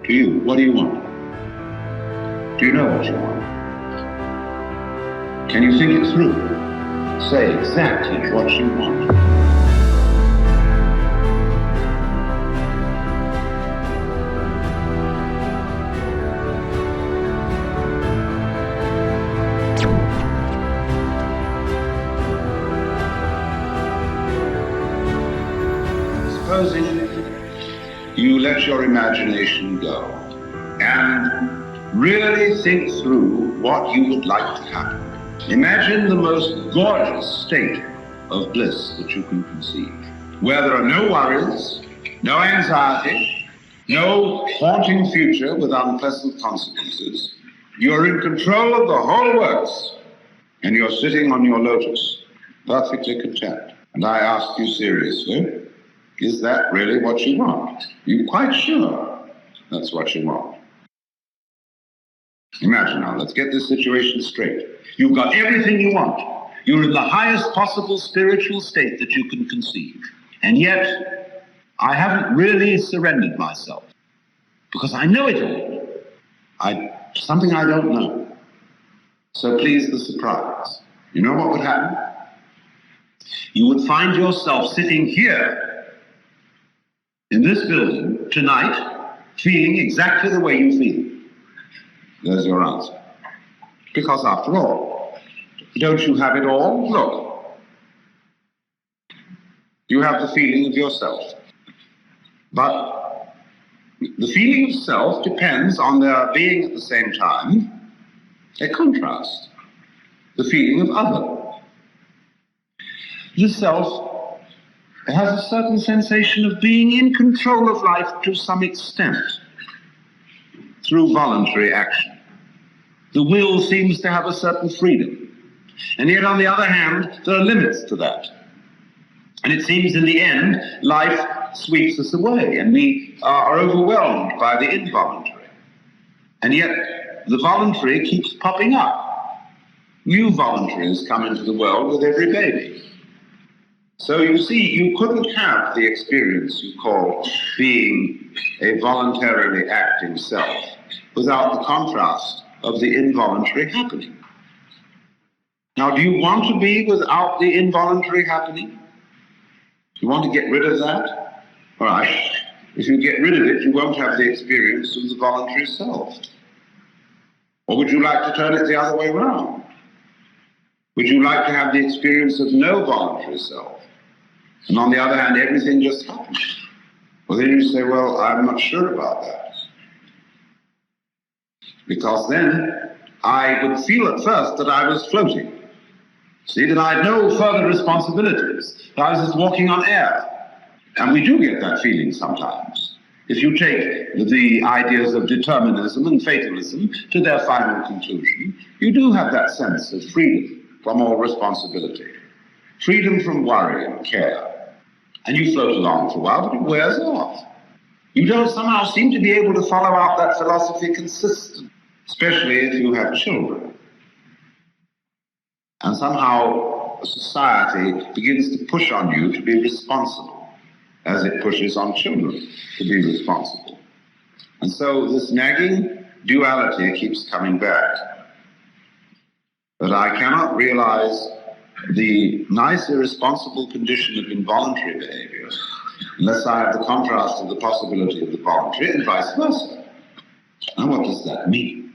To you, what do you want? Do you know what you want? Can you think it through? Say exactly what you want. Supposing you let your imagination go and really think through what you would like to happen. Imagine the most gorgeous state of bliss that you can conceive, where there are no worries, no anxiety, no haunting future with unpleasant consequences. You're in control of the whole works, and you're sitting on your lotus, perfectly content. And I ask you seriously, is that really what you want? You're quite sure that's what you want? Imagine now, let's get this situation straight. You've got everything you want. You're in the highest possible spiritual state that you can conceive. And yet, I haven't really surrendered myself, because I know it all. Something I don't know. So please, the surprise. You know what would happen? You would find yourself sitting here in this building tonight, feeling exactly the way you feel. There's your answer. Because after all, don't you have it all? Look. You have the feeling of yourself. But the feeling of self depends on there being at the same time a contrast. The feeling of other. The self has a certain sensation of being in control of life to some extent through voluntary action. The will seems to have a certain freedom. And yet, on the other hand, there are limits to that. And it seems in the end, life sweeps us away, and we are overwhelmed by the involuntary. And yet, the voluntary keeps popping up. New voluntaries come into the world with every baby. So you see, you couldn't have the experience you call being a voluntarily acting self without the contrast of the involuntary happening. Now, do you want to be without the involuntary happening? You want to get rid of that? All right. If you get rid of it, you won't have the experience of the voluntary self. Or would you like to turn it the other way around? Would you like to have the experience of no voluntary self? And on the other hand, everything just happens. Well, then you say, well, I'm not sure about that. Because then I would feel at first that I was floating. See, that I had no further responsibilities. I was just walking on air. And we do get that feeling sometimes. If you take the ideas of determinism and fatalism to their final conclusion, you do have that sense of freedom from all responsibility. Freedom from worry and care. And you float along for a while, but it wears off. You don't somehow seem to be able to follow out that philosophy consistently, especially if you have children. And somehow society begins to push on you to be responsible, as it pushes on children to be responsible. And so this nagging duality keeps coming back. But I cannot realize the nice irresponsible condition of involuntary behavior unless I have the contrast of the possibility of the voluntary and vice versa. Now what does that mean?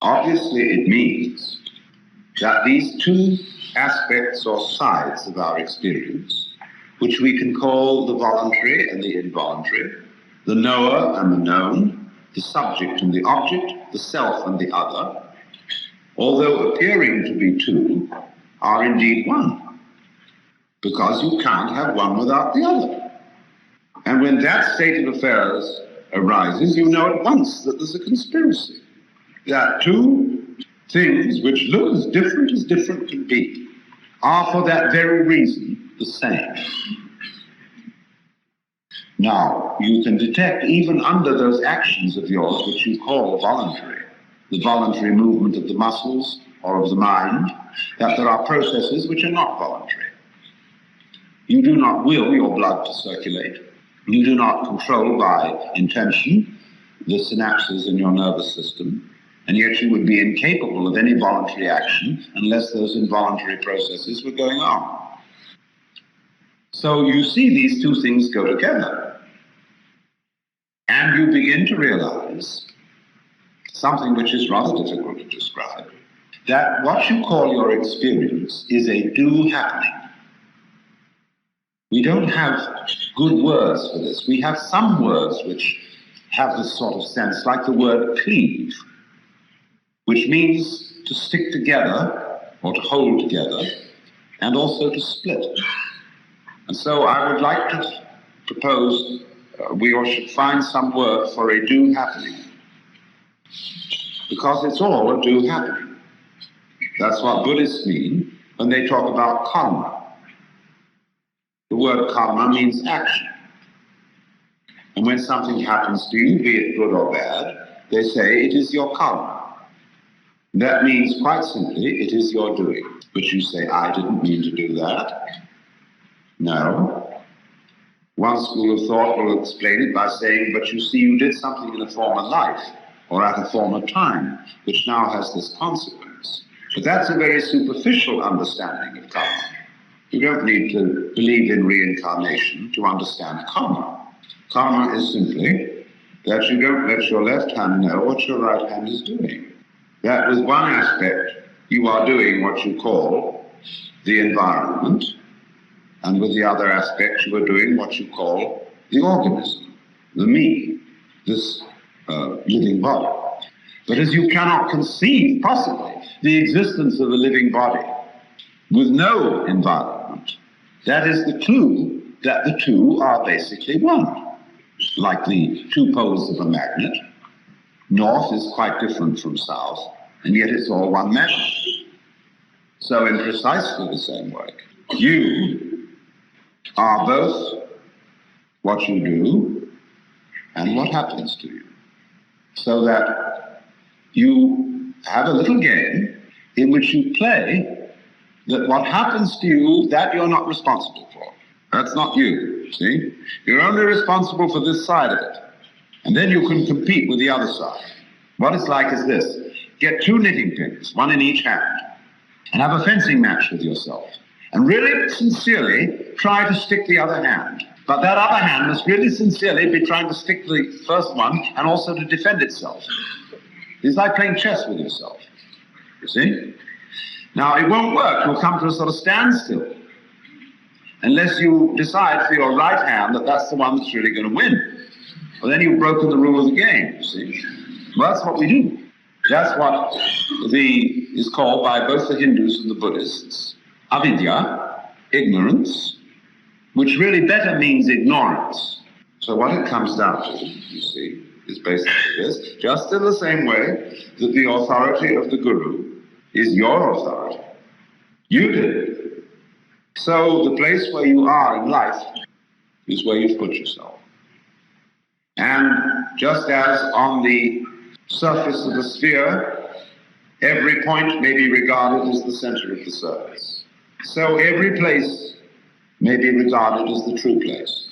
Obviously it means that these two aspects or sides of our experience, which we can call the voluntary and the involuntary, the knower and the known, the subject and the object, the self and the other, although appearing to be two, are indeed one, because you can't have one without the other. And when that state of affairs arises, you know at once that there's a conspiracy, that two things which look as different can be, are for that very reason the same. Now, you can detect even under those actions of yours, which you call voluntary, the voluntary movement of the muscles or of the mind, that there are processes which are not voluntary. You do not will your blood to circulate. You do not control by intention the synapses in your nervous system, and yet you would be incapable of any voluntary action unless those involuntary processes were going on. So you see these two things go together, and you begin to realize something which is rather difficult to describe, that what you call your experience is a do happening. We don't have good words for this. We have some words which have this sort of sense, like the word cleave, which means to stick together or to hold together, and also to split. And so I would like to propose we all should find some word for a do happening, because it's all a do happening. That's what Buddhists mean when they talk about karma. The word karma means action. And when something happens to you, be it good or bad, they say it is your karma. That means, quite simply, it is your doing. But you say, I didn't mean to do that. No. One school of thought will explain it by saying, but you see, you did something in a former life or at a former time, which now has this consequence. But that's a very superficial understanding of karma. You don't need to believe in reincarnation to understand karma. Karma is simply that you don't let your left hand know what your right hand is doing. That with one aspect, you are doing what you call the environment, and with the other aspect, you are doing what you call the organism, the me, this living body. But as you cannot conceive possibly the existence of a living body with no environment, that is the clue that the two are basically one. Like the two poles of a magnet, north is quite different from south, and yet it's all one magnet. So in precisely the same way, you are both what you do and what happens to you. So that you have a little game in which you play that what happens to you, that you're not responsible for. That's not you, see? You're only responsible for this side of it. And then you can compete with the other side. What it's like is this. Get two knitting pins, one in each hand, and have a fencing match with yourself. And really sincerely try to stick the other hand. But that other hand must really sincerely be trying to stick the first one and also to defend itself. It's like playing chess with yourself, you see? Now, it won't work. You'll come to a sort of standstill unless you decide for your right hand that that's the one that's really going to win. Well, then you've broken the rule of the game, you see? Well, that's what we do. That's what is called by both the Hindus and the Buddhists avidya, ignorance, which really better means ignorance. So what it comes down to, you see, is basically this, just in the same way that the authority of the Guru is your authority. You did it. So the place where you are in life is where you've put yourself. And just as on the surface of the sphere, every point may be regarded as the center of the surface, so every place may be regarded as the true place.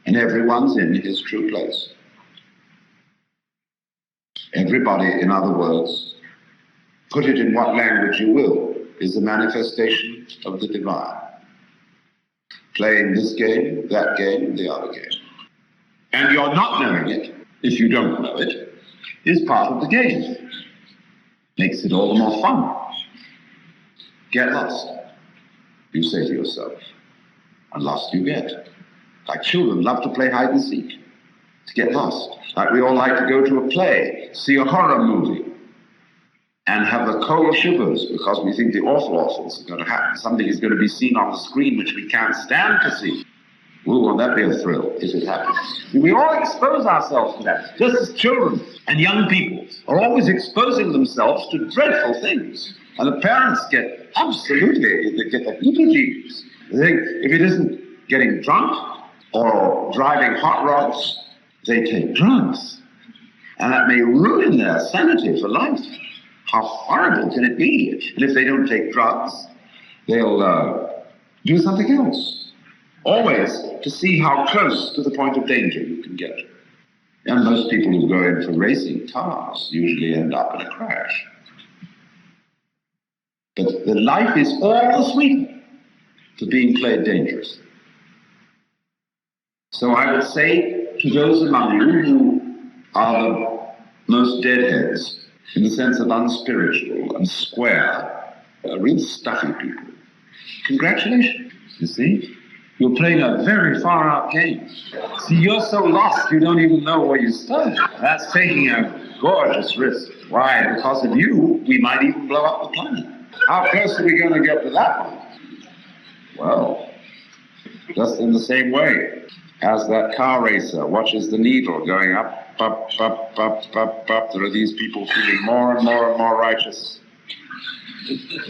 And everyone's in his true place. Everybody, in other words, put it in what language you will, is the manifestation of the divine. Playing this game, that game, the other game. And your not knowing it, if you don't know it, is part of the game. Makes it all the more fun. Get lost, you say to yourself. And lost you get. Like children love to play hide and seek, to get lost. Like we all like to go to a play, see a horror movie, and have the cold shivers because we think the awful is going to happen. Something is going to be seen on the screen which we can't stand to see. Well, won't that be a thrill if it happens? We all expose ourselves to that. Just as children and young people are always exposing themselves to dreadful things. And the parents get absolutely, they get the heebie-jeebies. They think if it isn't getting drunk or driving hot rods, they take drugs. And that may ruin their sanity for life. How horrible can it be? And if they don't take drugs, they'll do something else. always to see how close to the point of danger you can get. And most people who go in for racing cars usually end up in a crash. But the life is all the sweeter for being played dangerously. So I would say to those among you who are the most deadheads, in the sense of unspiritual and square, real stuffy people, congratulations, you see? You're playing a very far-out game. See, you're so lost you don't even know where you started. That's taking a gorgeous risk. Why? Because of you, we might even blow up the planet. How close are we going to get to that one? Well, just in the same way as that car racer watches the needle going up, up, up, up, up, up. There are these people feeling more and more and more righteous,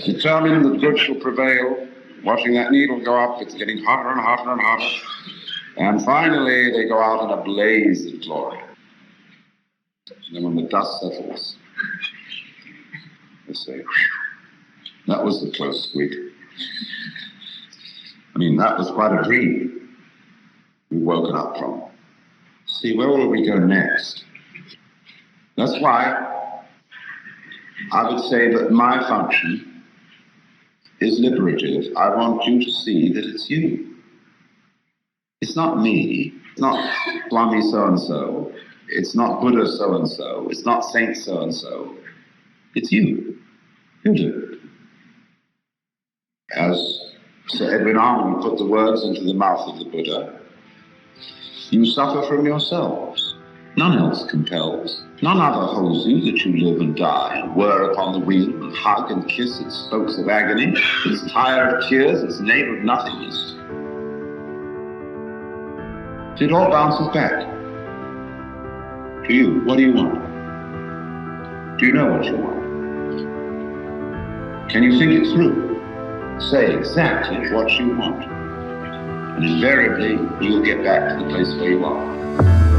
determined that good shall prevail. Watching that needle go up, it's getting hotter and hotter and hotter. And finally, they go out in a blaze of glory. And then when the dust settles, they say, whew, that was the close squeak. I mean, that was quite a dream we've woken up from. See, where will we go next? That's why I would say that my function is liberative. I want you to see that it's you. It's not me. It's not Swami so-and-so. It's not Buddha so-and-so. It's not Saint so-and-so. It's you. You do it. As Sir Edwin Arnold put the words into the mouth of the Buddha, you suffer from yourselves. None else compels. None other holds you that you live and die and whir upon the wheel and hug and kiss its spokes of agony, its tire of tears, its nave of nothingness. It all bounces back to you. What do you want? Do you know what you want? Can you think it through? Say exactly what you want. And invariably, you'll get back to the place where you are.